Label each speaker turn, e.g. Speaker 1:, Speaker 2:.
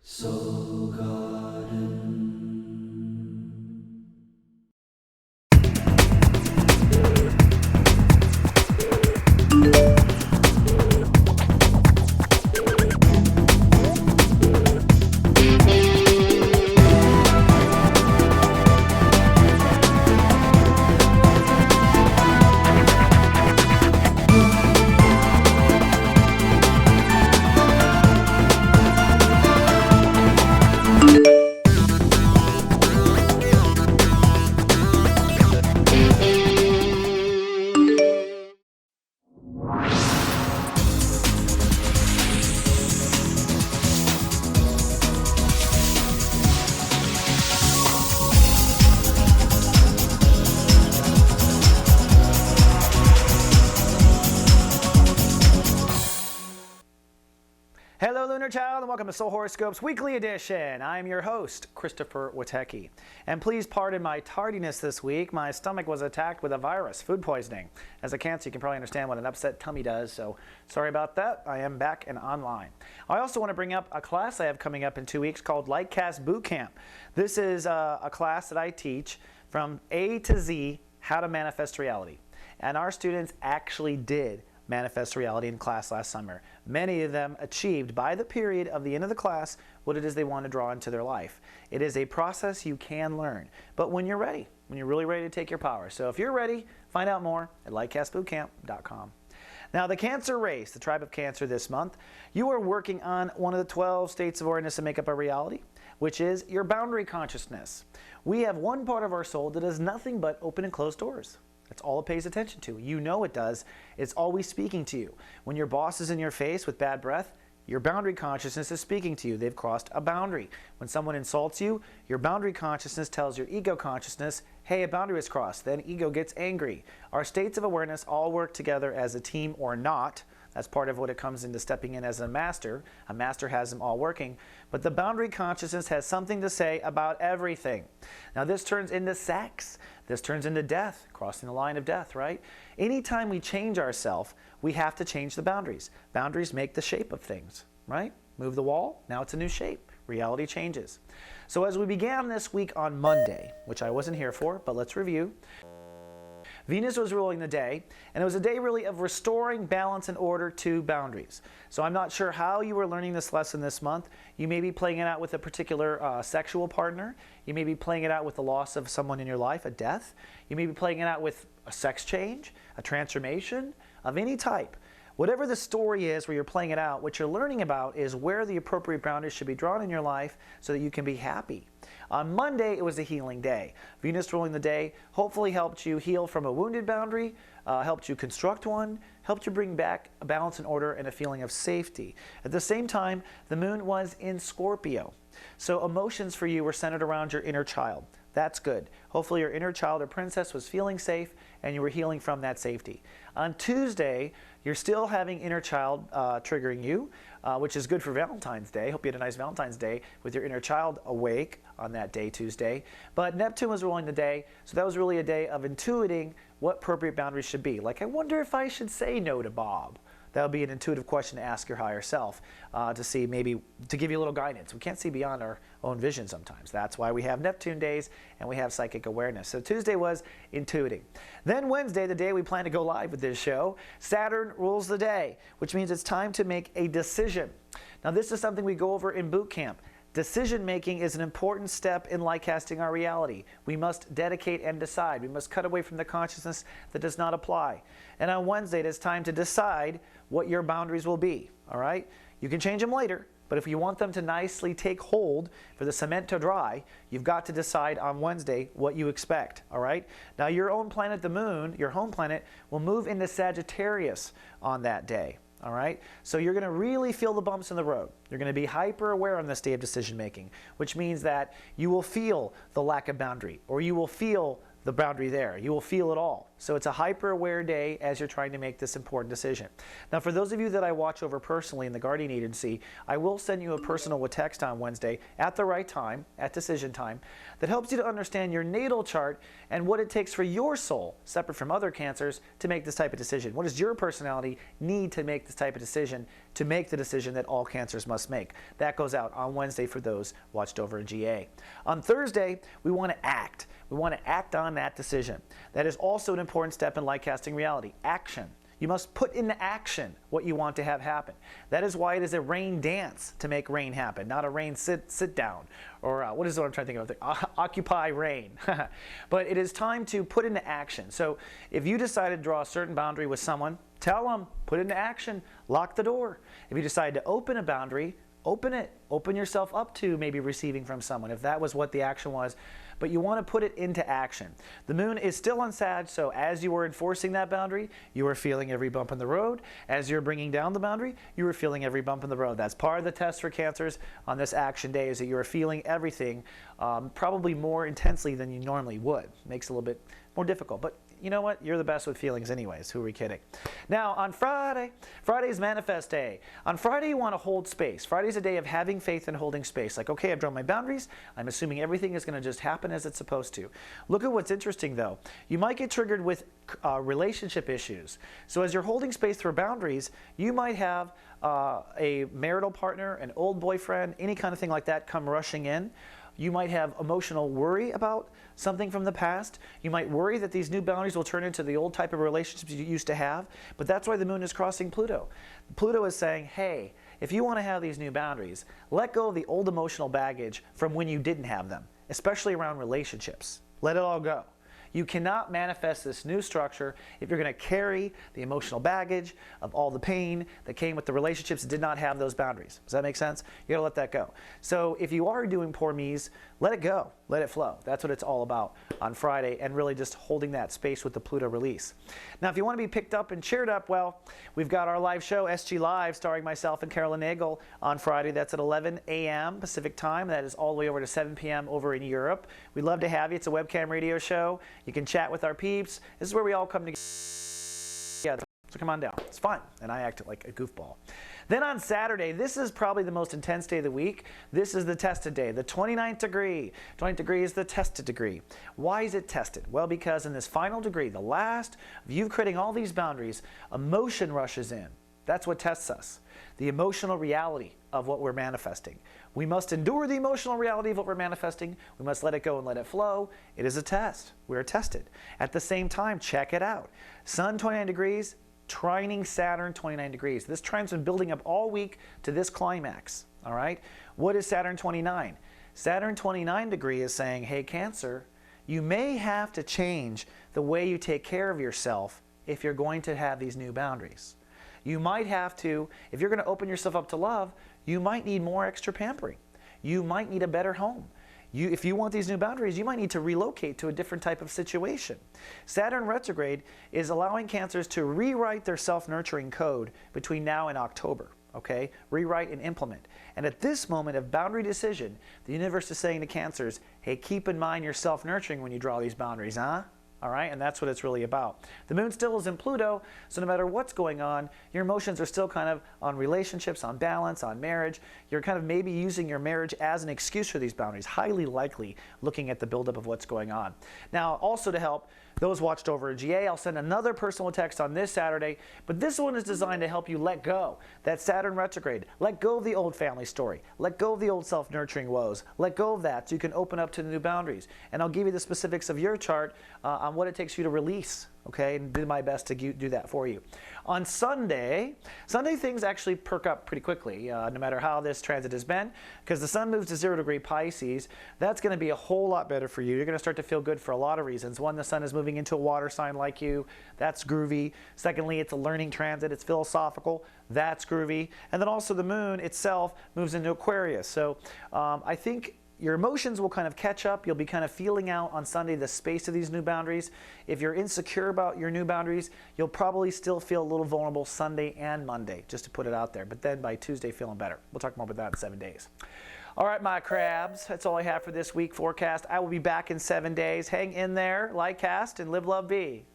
Speaker 1: Soul Garden.
Speaker 2: Hello, Lunar Child, and welcome to Soul Horoscopes Weekly Edition. I'm your host, Christopher Witecki. And please pardon my tardiness this week. My stomach was attacked with a virus, food poisoning. As a Cancer, you can probably understand what an upset tummy does, so sorry about that. I am back and online. I also want to bring up a class I have coming up in 2 weeks called Lightcast Bootcamp. This is a class that I teach from A to Z, how to manifest reality. And our students actually did manifest reality in class last summer. Many of them achieved by the period of the end of the class what it is they want to draw into their life. It is a process you can learn, but when you're ready, when you're really ready to take your power. So if you're ready, find out more at lightcastbootcamp.com. Now, the Cancer race, the tribe of Cancer this month, you are working on one of the 12 states of awareness that make up our reality, which is your boundary consciousness. We have one part of our soul that does nothing but open and close doors. That's all it pays attention to. You know it does. It's always speaking to you. When your boss is in your face with bad breath, your boundary consciousness is speaking to you. They've crossed a boundary. When someone insults you, your boundary consciousness tells your ego consciousness, hey, a boundary was crossed. Then ego gets angry. Our states of awareness all work together as a team or not. That's part of what it comes into stepping in as a master. A master has them all working. But the boundary consciousness has something to say about everything. Now this turns into sex. This turns into death, crossing the line of death, right? Anytime we change ourselves, we have to change the boundaries. Boundaries make the shape of things, right? Move the wall, now it's a new shape. Reality changes. So as we began this week on Monday, which I wasn't here for, but let's review. Venus was ruling the day, and it was a day really of restoring balance and order to boundaries. So I'm not sure how you were learning this lesson this month. You may be playing it out with a particular sexual partner. You may be playing it out with the loss of someone in your life, a death. You may be playing it out with a sex change, a transformation of any type. Whatever the story is where you're playing it out, what you're learning about is where the appropriate boundaries should be drawn in your life so that you can be happy. On Monday, it was a healing day. Venus ruling the day hopefully helped you heal from a wounded boundary, helped you construct one, helped you bring back a balance and order and a feeling of safety. At the same time, the moon was in Scorpio. So emotions for you were centered around your inner child. That's good. Hopefully your inner child or princess was feeling safe and you were healing from that safety. On Tuesday, you're still having inner child triggering you, which is good for Valentine's Day. Hope you had a nice Valentine's Day with your inner child awake on that day, Tuesday. But Neptune was ruling the day, so that was really a day of intuiting what appropriate boundaries should be. Like, I wonder if I should say no to Bob. That would be an intuitive question to ask your higher self to see, maybe to give you a little guidance. We can't see beyond our own vision sometimes. That's why we have Neptune days and we have psychic awareness. So Tuesday was intuiting. Then Wednesday, the day we plan to go live with this show, Saturn rules the day, which means it's time to make a decision. Now this is something we go over in boot camp. Decision making is an important step in light casting our reality. We must dedicate and decide. We must cut away from the consciousness that does not apply. And on Wednesday, it is time to decide what your boundaries will be. All right? You can change them later, but if you want them to nicely take hold for the cement to dry, you've got to decide on Wednesday what you expect. All right? Now, your own planet, the moon, your home planet, will move into Sagittarius on that day. All right? So you're going to really feel the bumps in the road. You're going to be hyper aware on this day of decision making, which means that you will feel the lack of boundary, or you will feel the boundary there. You will feel it all. So it's a hyper-aware day as you're trying to make this important decision. Now, for those of you that I watch over personally in the Guardian Agency, I will send you a personal with text on Wednesday at the right time, at decision time, that helps you to understand your natal chart and what it takes for your soul, separate from other cancers, to make this type of decision. What does your personality need to make this type of decision, to make the decision that all cancers must make? That goes out on Wednesday for those watched over in GA. On Thursday, we want to act. We want to act on that decision. That is also an important step in light casting reality, action. You must put into action what you want to have happen. That is why it is a rain dance to make rain happen, not a rain sit down, or what is what I'm trying to think of? Occupy rain. But it is time to put into action. So if you decide to draw a certain boundary with someone, tell them, put it into action, lock the door. If you decide to open a boundary, open it. Open yourself up to maybe receiving from someone, if that was what the action was. But you want to put it into action. The moon is still on Sag, so as you were enforcing that boundary, you were feeling every bump in the road. As you're bringing down the boundary, you were feeling every bump in the road. That's part of the test for cancers on this action day, is that you are feeling everything probably more intensely than you normally would. Makes it a little bit more difficult, but you know what? You're the best with feelings anyways. Who are we kidding? Now, on Friday is Manifest Day. On Friday, you want to hold space. Friday's a day of having faith and holding space. Like, okay, I've drawn my boundaries. I'm assuming everything is going to just happen as it's supposed to. Look at what's interesting, though. You might get triggered with relationship issues. So as you're holding space for boundaries, you might have a marital partner, an old boyfriend, any kind of thing like that come rushing in. You might have emotional worry about something from the past. You might worry that these new boundaries will turn into the old type of relationships you used to have. But that's why the moon is crossing Pluto. Pluto is saying, hey, if you want to have these new boundaries, let go of the old emotional baggage from when you didn't have them, especially around relationships. Let it all go. You cannot manifest this new structure if you're going to carry the emotional baggage of all the pain that came with the relationships that did not have those boundaries. Does that make sense? You got to let that go. So if you are doing poor me's, let it go. Let it flow. That's what it's all about on Friday, and really just holding that space with the Pluto release. Now, if you want to be picked up and cheered up, well, we've got our live show, SG Live, starring myself and Carolyn Nagel on Friday. That's at 11 a.m. Pacific time. That is all the way over to 7 p.m. over in Europe. We'd love to have you. It's a webcam radio show. You can chat with our peeps. This is where we all come together. Yeah, so come on down. It's fun, and I act like a goofball. Then on Saturday, this is probably the most intense day of the week. This is the tested day, the 29th degree. 29th degree is the tested degree. Why is it tested? Well, because in this final degree, the last of you creating all these boundaries, emotion rushes in. That's what tests us. The emotional reality of what we're manifesting. We must endure the emotional reality of what we're manifesting. We must let it go and let it flow. It is a test. We are tested. At the same time, check it out. Sun 29 degrees, trining Saturn 29 degrees. This trine's been building up all week to this climax. All right? What is Saturn 29? Saturn 29 degree is saying, hey, Cancer, you may have to change the way you take care of yourself if you're going to have these new boundaries. You might have to, if you're going to open yourself up to love, you might need more extra pampering. You might need a better home. If you want these new boundaries, you might need to relocate to a different type of situation. Saturn retrograde is allowing Cancers to rewrite their self-nurturing code between now and October. Okay? Rewrite and implement. And at this moment of boundary decision, the universe is saying to Cancers, hey, keep in mind your self-nurturing when you draw these boundaries, huh? All right, and that's what it's really about. The moon still is in Pluto, so no matter what's going on, your emotions are still kind of on relationships, on balance, on marriage. You're kind of maybe using your marriage as an excuse for these boundaries, highly likely looking at the buildup of what's going on. Now, also to help those watched over at GA, I'll send another personal text on this Saturday, but this one is designed to help you let go. That Saturn retrograde. Let go of the old family story. Let go of the old self-nurturing woes. Let go of that so you can open up to the new boundaries. And I'll give you the specifics of your chart on what it takes you to release. Okay, and do my best to do that for you. On Sunday things actually perk up pretty quickly, no matter how this transit has been, because the sun moves to 0 degree Pisces. That's going to be a whole lot better for you. You're going to start to feel good for a lot of reasons. One, the sun is moving into a water sign like you. That's groovy. Secondly, it's a learning transit. It's philosophical. That's groovy. And then also the moon itself moves into Aquarius. So I think your emotions will kind of catch up. You'll be kind of feeling out on Sunday the space of these new boundaries. If you're insecure about your new boundaries, you'll probably still feel a little vulnerable Sunday and Monday, just to put it out there. But then by Tuesday, feeling better. We'll talk more about that in 7 days. All right, my crabs, that's all I have for this week forecast. I will be back in 7 days. Hang in there, like, cast, and live, love, be.